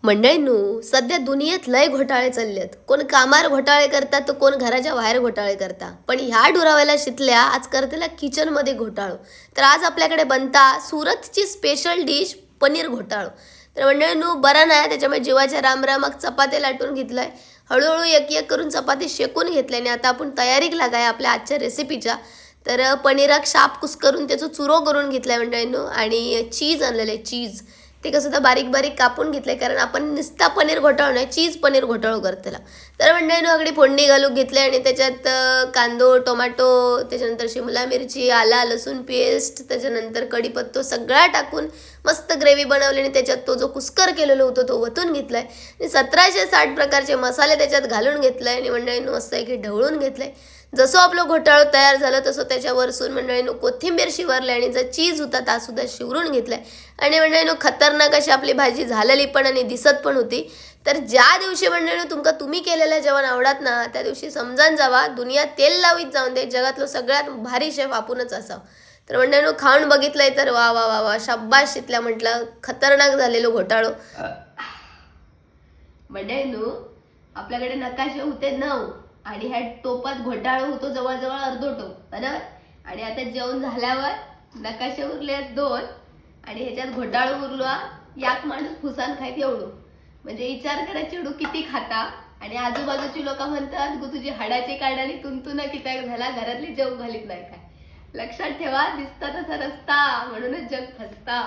मंडळींनो, सध्या दुनियेत लय घोटाळे चाललेत. कोण कामार घोटाळे करतात तर कोण घराच्या बाहेर घोटाळे करता. पण ह्या डुरावायला शितल्या आज करतेला किचन मध्ये घोटाळो. तर आज आपल्याकडे बनता सुरतची स्पेशल डिश पनीर घोटाळो. तर मंडळींनो, बरं नाही त्याच्यामुळे जीवाच्या रामरामाक चपाती लाटून घेतलाय. हळूहळू एक एक करून चपाती शेकून घेतल्या आणि आता आपण तयारीक लागाय आपल्या आजच्या रेसिपीच्या. तर पनीराक शाप कुस्करून त्याचं चुरो करून घेतलाय मंडळींनो. आणि चीज आणलेलं आहे, चीज ते कसं तर बारीक बारीक कापून घेतलंय, कारण आपण नुसता पनीर घोटाळू नाही, चीज पनीर घोटाळू करतेला. तर मंडळींनो, अगदी फोडणी घालून घेतले आणि त्याच्यात कांदो, टोमॅटो, त्याच्यानंतर शिमला मिरची, आला लसूण पेस्ट, त्याच्यानंतर कढीपत्तो सगळा टाकून मस्त ग्रेव्ही बनवली आणि त्याच्यात तो जो कुस्कर केलेलो होतो तो वतून घेतलाय आणि 1760 प्रकारचे मसाले त्याच्यात घालून घेतलाय आणि मंडळींनो मस्त एक ढवळून घेतलंय. जसं आपलं घोटाळं तयार झालं तसं त्याच्यावरसून मंडळींनो कोथिंबीर शिवरले आणि जो चीज होता ता सुद्धा शिवरून घेतलाय. आणि मंडळींनो खतरनाक अशी आपली भाजी झालेली पण आणि दिसत पण होती. तर ज्या दिवशी मंडळींनो तुमका तुम्ही केलेलं जेवण आवडत ना, त्या दिवशी समजान जावा दुनिया तेल लावीत जाऊन दे, जगातलं सगळ्यात भारी शेफ आपणच असावं. तर मंडळींनो, खाऊन बघितलंय तर वा वा वा वा, शाब्बास शितल्या म्हटलं, खतरनाक झालेलो घोटाळो. मंडळींनो, आपल्याकडे नकाशे होते 9 आणि ह्या टोपात घोटाळो होतो जवळजवळ अर्धो टोप, बरोबर. आणि आता जेवण झाल्यावर नकाशे उरले 2 आणि ह्याच्यात घोटाळो उरलो याक माणूस फुसान खायत एवढं. म्हणजे विचार करा चिडू किती खाता. आणि आजूबाजूची लोक म्हणतात गो तुझी हाडाची काढाली तुंतुना कित्याक झाला, घरातली जेव घालीत नाही काय. लक्षात ठेवा, दिसता तसा रस्ता म्हणूनच जग फसता.